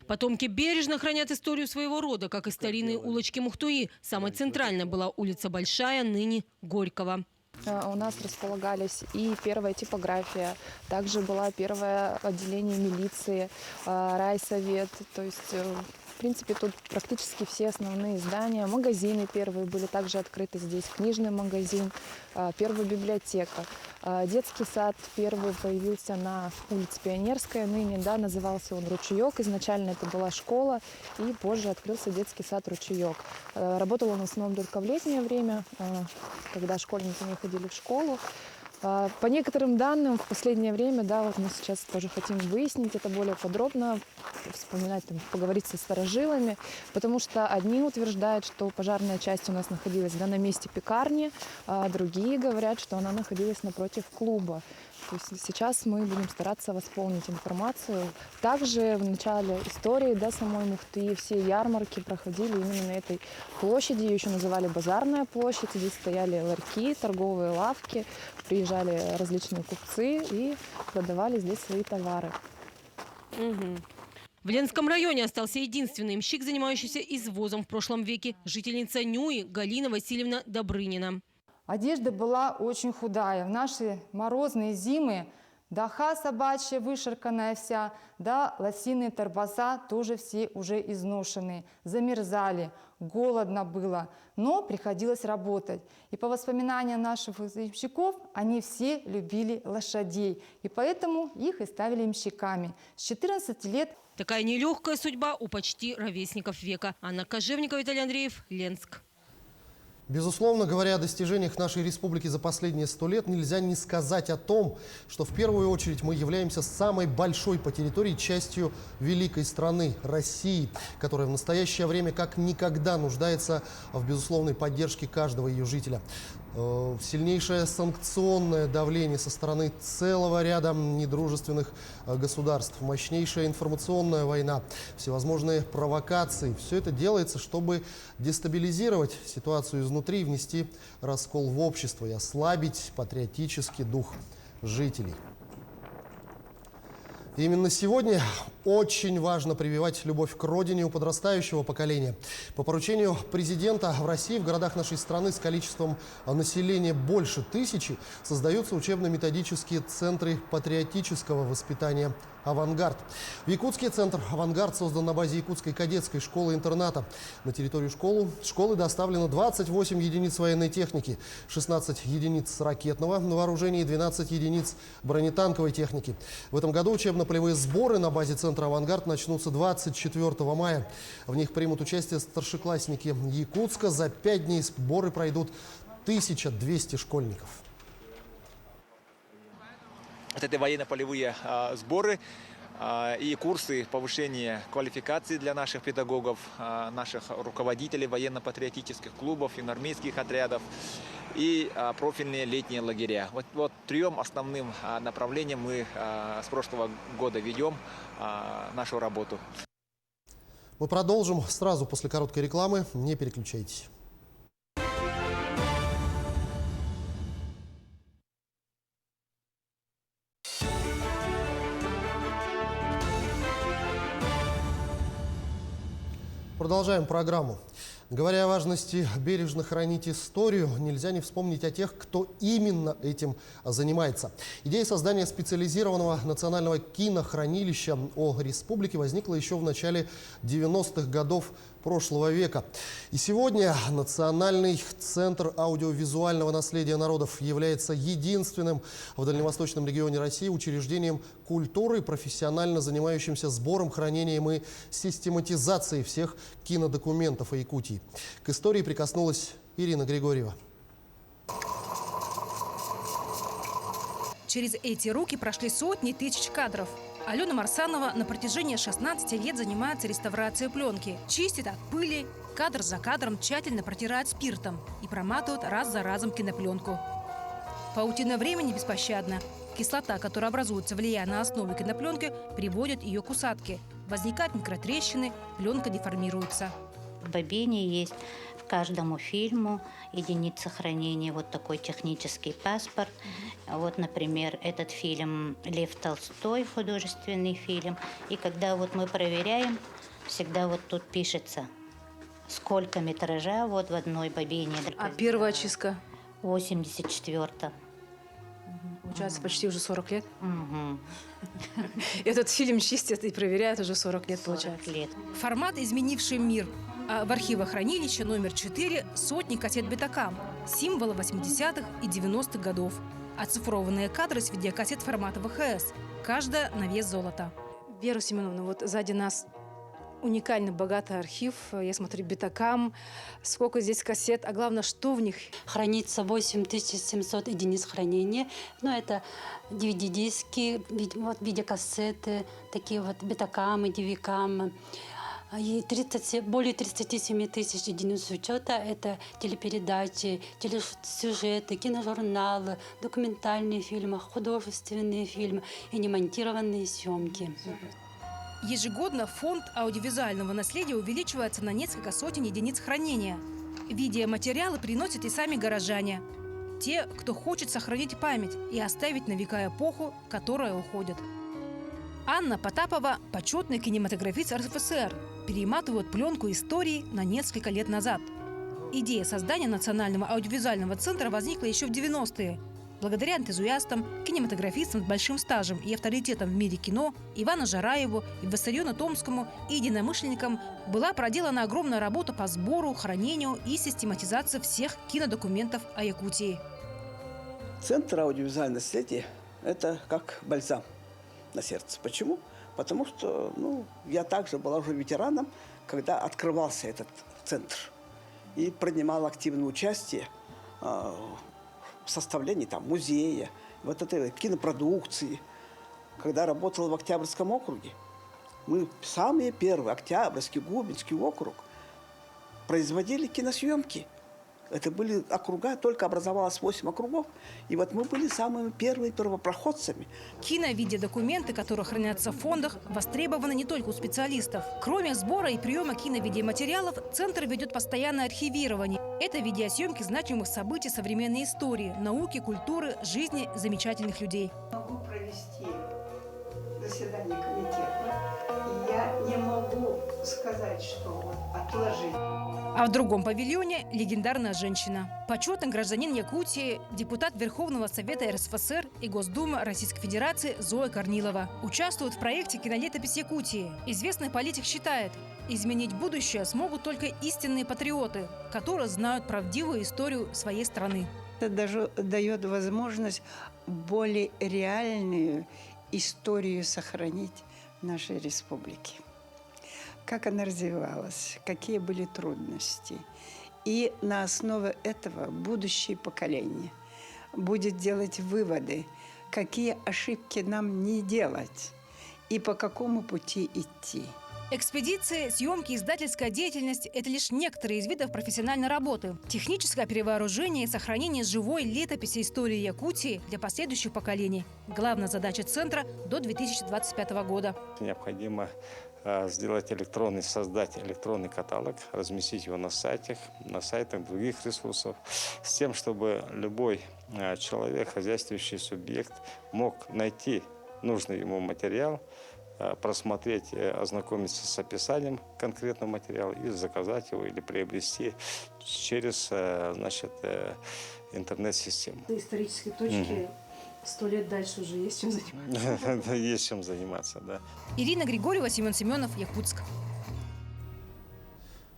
S6: Потомки бережно хранят историю своего рода, как и старинные улочки Мухтуи. Самой центральной была улица Большая, ныне Горького.
S19: У нас располагались и первая типография, также было первое отделение милиции, райсовет. То есть, в принципе, тут практически все основные здания. Магазины первые были также открыты здесь, книжный магазин, первая библиотека. Детский сад первый появился на улице Пионерская, ныне, назывался он «Ручеек». Изначально это была школа, и позже открылся детский сад «Ручеек». Работал он в основном только в летнее время, когда школьники не ходили в школу. По некоторым данным, в последнее время, вот мы сейчас тоже хотим выяснить это более подробно, вспоминать, поговорить со старожилами, потому что одни утверждают, что пожарная часть у нас находилась на месте пекарни, а другие говорят, что она находилась напротив клуба. То есть сейчас мы будем стараться восполнить информацию. Также в начале истории самой Мухтуи все ярмарки проходили именно на этой площади. Ее еще называли Базарная площадь. Здесь стояли ларьки, торговые лавки. Приезжали различные купцы и продавали здесь свои товары.
S6: В Ленском районе остался единственный ямщик, занимающийся извозом в прошлом веке – жительница Нюи Галина Васильевна Добрынина.
S10: Одежда была очень худая. В наши морозные зимы даха собачья вышарканная вся, лосиные торбоза тоже все уже изношенные, замерзали, голодно было, но приходилось работать. И по воспоминаниям наших ямщиков, они все любили лошадей, и поэтому их и ставили ямщиками. С 14 лет.
S6: Такая нелегкая судьба у почти ровесников века. Анна Кожевникова, Виталий Андреев, Ленск.
S1: Безусловно, говоря о достижениях нашей республики за последние 100 лет, нельзя не сказать о том, что в первую очередь мы являемся самой большой по территории частью великой страны России, которая в настоящее время как никогда нуждается в безусловной поддержке каждого ее жителя. Сильнейшее санкционное давление со стороны целого ряда недружественных государств, мощнейшая информационная война, всевозможные провокации. Все это делается, чтобы дестабилизировать ситуацию изнутри, внести раскол в общество и ослабить патриотический дух жителей. Именно сегодня очень важно прививать любовь к родине у подрастающего поколения. По поручению президента в России в городах нашей страны с количеством населения больше 1000 создаются учебно-методические центры патриотического воспитания «Авангард». В Якутске центр «Авангард» создан на базе Якутской кадетской школы-интерната. На территорию школы доставлено 28 единиц военной техники, 16 единиц ракетного вооружения и 12 единиц бронетанковой техники. В этом году учебно-полевые сборы на базе центра «Авангард» начнутся 24 мая. В них примут участие старшеклассники Якутска. За 5 дней сборы пройдут 1200 школьников.
S3: Вот это военно-полевые сборы и курсы повышения квалификации для наших педагогов, наших руководителей военно-патриотических клубов, армейских отрядов и профильные летние лагеря. Вот 3 основным направлениям мы с прошлого года ведем нашу работу.
S1: Мы продолжим сразу после короткой рекламы. Не переключайтесь. Продолжаем программу. Говоря о важности бережно хранить историю, нельзя не вспомнить о тех, кто именно этим занимается. Идея создания специализированного национального кинохранилища о республике возникла еще в начале 90-х годов прошлого века. И сегодня Национальный центр аудиовизуального наследия народов является единственным в дальневосточном регионе России учреждением культуры, профессионально занимающимся сбором, хранением и систематизацией всех кинодокументов о Якутии. К истории прикоснулась Ирина Григорьева.
S16: Через эти руки прошли сотни тысяч кадров. Алена Марсанова на протяжении 16 лет занимается реставрацией пленки. Чистит от пыли, кадр за кадром тщательно протирает спиртом и проматывает раз за разом кинопленку. Паутина времени беспощадна. Кислота, которая образуется, влияя на основу кинопленки, приводит ее к усадке. Возникают микротрещины, пленка деформируется.
S20: В бобине есть к каждому фильму единица хранения, вот такой технический паспорт. Вот, например, этот фильм «Лев Толстой», художественный фильм. И когда вот мы проверяем, всегда вот тут пишется, сколько метража вот в одной бобине.
S16: А первая очистка?
S20: 84-та.
S16: Получается, почти уже 40 лет?
S20: Угу.
S16: Этот фильм чистят и проверяют уже 40 лет, получается. Формат, изменивший мир. А в архивохранилище номер 4 сотни кассет Betacam, символы 80-х и 90-х годов. Оцифрованные кадры с видеокассет формата ВХС, каждая на вес золота. Вера Семеновна, вот сзади нас уникальный, богатый архив. Я смотрю, Betacam, сколько здесь кассет, а главное, что в них?
S21: Хранится 8700 единиц хранения. Ну, это DVD-диски, вот, видеокассеты, такие вот Betacam, DVCam. И более 37 тысяч единиц учета. Это телепередачи, телесюжеты, киножурналы, документальные фильмы, художественные фильмы и немонтированные съемки.
S16: Ежегодно фонд аудиовизуального наследия увеличивается на несколько сотен единиц хранения. Видеоматериалы приносят и сами горожане. Те, кто хочет сохранить память и оставить на века эпоху, которая уходит. Анна Потапова – почетный кинематографист РСФСР, перематывает пленку истории на несколько лет назад. Идея создания Национального аудиовизуального центра возникла еще в 90-е. Благодаря энтузиастам, кинематографистам с большим стажем и авторитетом в мире кино Ивану Жараеву, Виссариону Томскому и единомышленникам была проделана огромная работа по сбору, хранению и систематизации всех кинодокументов о Якутии.
S22: Центр аудиовизуального наследия – это как бальзам на сердце. Почему? Потому что я также была уже ветераном, когда открывался этот центр. И принимал активное участие в составлении музея, вот этой кинопродукции. Когда работал в Октябрьском округе, мы самые первые, Октябрьский, Губинский округ, производили киносъемки. Это были округа, только образовалось 8 округов. И вот мы были самыми первыми первопроходцами.
S16: Киновидеодокументы, которые хранятся в фондах, востребованы не только у специалистов. Кроме сбора и приема киновидеоматериалов, Центр ведет постоянное архивирование. Это видеосъемки значимых событий современной истории, науки, культуры, жизни замечательных людей.
S24: Могу провести
S4: заседание комитета, и я не могу сказать, что вот отложить.
S16: А в другом павильоне легендарная женщина. Почетный гражданин Якутии, депутат Верховного Совета РСФСР и Госдумы Российской Федерации Зоя Корнилова. Участвует в проекте «Кинолетопись Якутии». Известный политик считает, изменить будущее смогут только истинные патриоты, которые знают правдивую историю своей страны.
S4: Это даже дает возможность более реальную историю сохранить в нашей республике. Как она развивалась, какие были трудности. И на основе этого будущее поколение будет делать выводы, какие ошибки нам не делать и по какому пути идти.
S16: Экспедиции, съемки, издательская деятельность – это лишь некоторые из видов профессиональной работы. Техническое перевооружение и сохранение живой летописи истории Якутии для последующих поколений – главная задача Центра до 2025 года.
S5: Необходимо создать электронный каталог, разместить его на сайтах других ресурсов, с тем, чтобы любой человек, хозяйствующий субъект, мог найти нужный ему материал, просмотреть, ознакомиться с описанием конкретного материала и заказать его или приобрести через интернет-систему.
S7: Исторические точки 100 лет дальше уже есть чем заниматься.
S5: Есть чем заниматься, да.
S16: Ирина Григорьева, Семен Семенов, Якутск.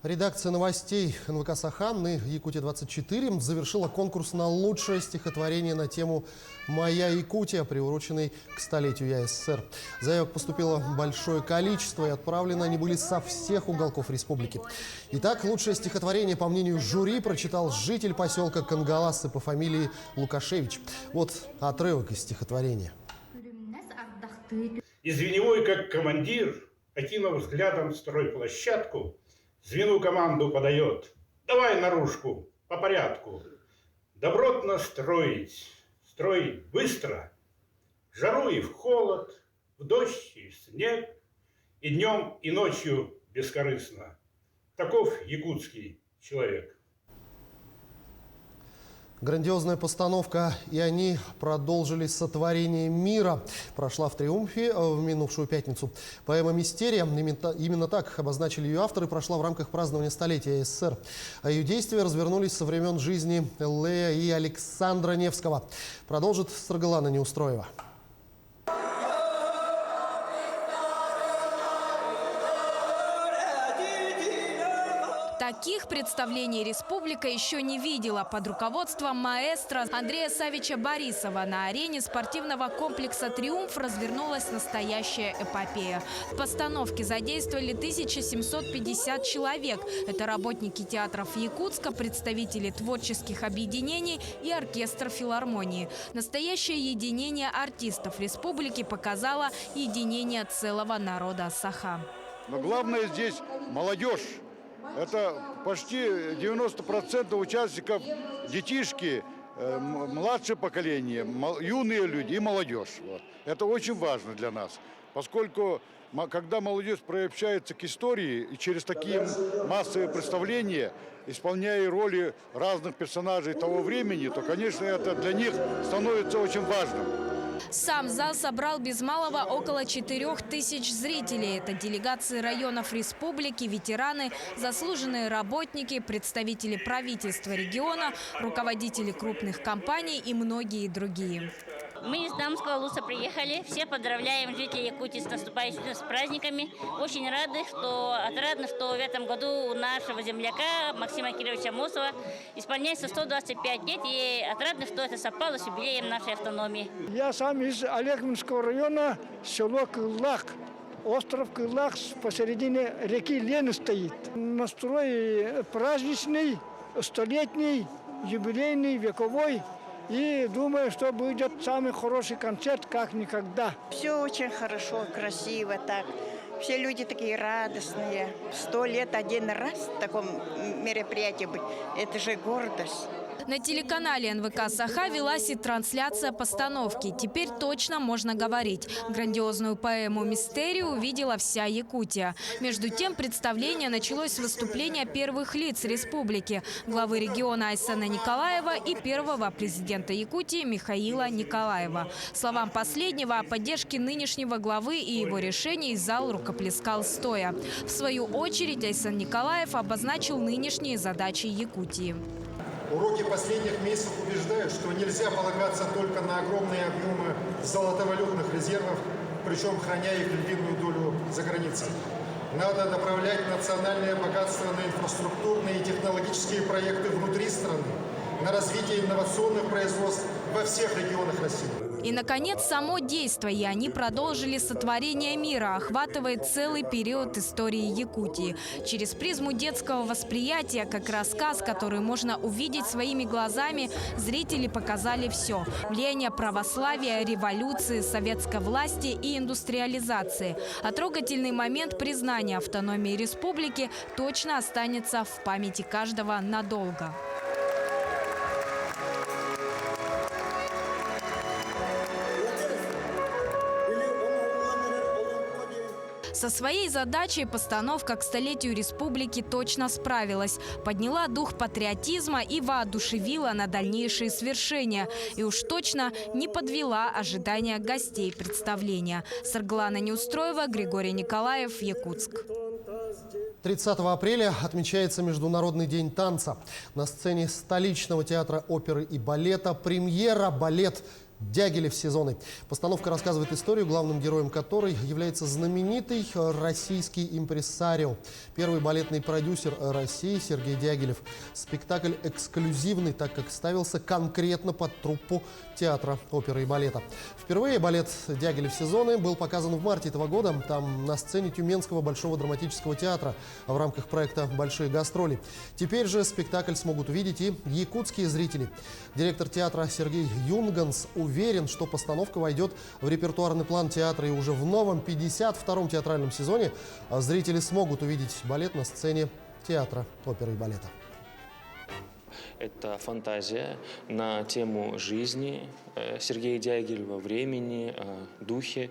S1: Редакция новостей НВК «Сахан» и «Якутия-24» завершила конкурс на лучшее стихотворение на тему «Моя Якутия», приуроченный к столетию СССР. Заявок поступило большое количество, и отправлены они были со всех уголков республики. Итак, лучшее стихотворение, по мнению жюри, прочитал житель поселка Кангаласы по фамилии Лукашевич. Вот отрывок из стихотворения.
S24: Извиневой, как командир, окинув взглядом стройплощадку, звену команду подает: давай наружку, по порядку. Добротно строить быстро, в жару и в холод, в дождь и в снег, и днем, и ночью бескорыстно. Таков якутский человек.
S1: Грандиозная постановка «И они продолжили сотворение мира» прошла в Триумфе в минувшую пятницу. Поэма «Мистерия», именно так обозначили ее авторы, прошла в рамках празднования столетия СССР. А ее действия развернулись со времен жизни Лея и Александра Невского. Продолжит Саргалана Неустроева.
S25: Таких представлений республика еще не видела. Под руководством маэстро Андрея Савича Борисова на арене спортивного комплекса «Триумф» развернулась настоящая эпопея. В постановке задействовали 1750 человек. Это работники театров Якутска, представители творческих объединений и оркестр филармонии. Настоящее единение артистов республики показало единение целого народа Саха.
S26: Но главное здесь молодежь. Это почти 90% участников детишки, младшее поколение, юные люди и молодежь. Вот. Это очень важно для нас, поскольку когда молодежь приобщается к истории и через такие массовые представления, исполняя роли разных персонажей того времени, то, конечно, это для них становится очень важным.
S25: Сам зал собрал без малого около 4000 зрителей. Это делегации районов республики, ветераны, заслуженные работники, представители правительства региона, руководители крупных компаний и многие другие.
S27: Мы из Дамского Луса приехали. Все поздравляем жителей Якутии с наступающими праздниками. Очень отрадно, что в этом году у нашего земляка Максима Кировича Мосова исполняется 125 лет. И отрадно, что это совпало с юбилеем нашей автономии.
S28: Я сам из Олегинского района, село Кылак. Остров Кылак посередине реки Лена стоит. Настрой праздничный, столетний, юбилейный, вековой. И думаю, что будет самый хороший концерт, как никогда.
S29: Все очень хорошо, красиво так. Все люди такие радостные. 100 лет один раз в таком мероприятии быть, это же гордость.
S25: На телеканале НВК «Саха» велась и трансляция постановки. Теперь точно можно говорить. Грандиозную поэму «Мистерию» увидела вся Якутия. Между тем, представление началось с выступления первых лиц республики. Главы региона Айсена Николаева и первого президента Якутии Михаила Николаева. Словам последнего о поддержке нынешнего главы и его решений зал рукоплескал стоя. В свою очередь Айсен Николаев обозначил нынешние задачи Якутии.
S2: Уроки последних месяцев убеждают, что нельзя полагаться только на огромные объемы золотовалютных резервов, причем храня их львиную долю за границей. Надо направлять национальное богатство на инфраструктурные и технологические проекты внутри страны, на развитие инновационных производств во всех регионах России.
S25: И, наконец, само действие. И они продолжили сотворение мира, охватывая целый период истории Якутии. Через призму детского восприятия, как рассказ, который можно увидеть своими глазами, зрители показали все. Влияние православия, революции, советской власти и индустриализации. А трогательный момент признания автономии республики точно останется в памяти каждого надолго. Со своей задачей постановка к столетию республики точно справилась. Подняла дух патриотизма и воодушевила на дальнейшие свершения. И уж точно не подвела ожидания гостей представления. Сарглана Неустроева, Григорий Николаев, Якутск.
S1: 30 апреля отмечается Международный день танца. На сцене столичного театра оперы и балета премьера балет «Дягилев сезоны». Постановка рассказывает историю, главным героем которой является знаменитый российский импрессарио, первый балетный продюсер России Сергей Дягилев. Спектакль эксклюзивный, так как ставился конкретно под труппу театра оперы и балета. Впервые балет «Дягилев сезоны» был показан в марте этого года, там на сцене Тюменского Большого драматического театра в рамках проекта «Большие гастроли». Теперь же спектакль смогут увидеть и якутские зрители. Директор театра Сергей Юнганс уверен, что постановка войдет в репертуарный план театра, и уже в новом 52-м театральном сезоне зрители смогут увидеть балет на сцене театра оперы и балета.
S8: Это фантазия на тему жизни Сергея Дягилева, времени, духе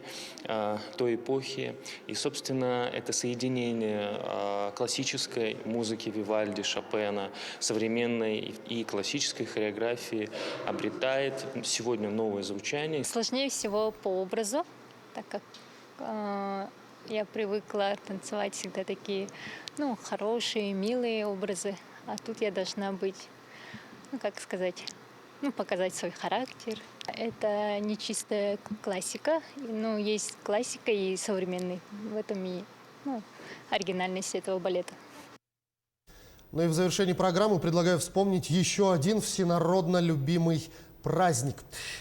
S8: той эпохи. И, собственно, это соединение классической музыки Вивальди, Шопена, современной и классической хореографии обретает сегодня новое звучание.
S9: Сложнее всего по образу, так как я привыкла танцевать всегда такие, хорошие, милые образы. А тут я должна быть, показать свой характер. Это не чистая классика, но есть классика и современный. В этом и оригинальность этого балета.
S1: Ну и в завершении программы предлагаю вспомнить еще один всенародно любимый праздник.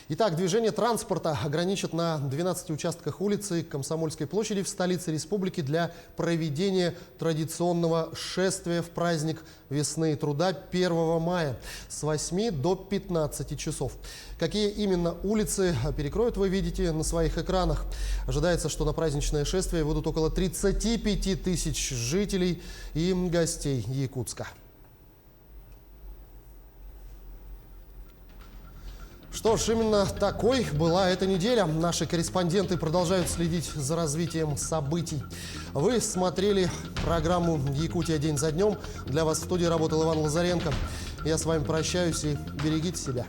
S1: Итак, движение транспорта ограничат на 12 участках улицы Комсомольской площади в столице республики для проведения традиционного шествия в праздник весны и труда 1 мая с 8 до 15 часов. Какие именно улицы перекроют, вы видите на своих экранах. Ожидается, что на праздничное шествие выйдут около 35 тысяч жителей и гостей Якутска. Что ж, именно такой была эта неделя. Наши корреспонденты продолжают следить за развитием событий. Вы смотрели программу «Якутия. День за днем». Для вас в студии работал Иван Лазаренко. Я с вами прощаюсь и берегите себя.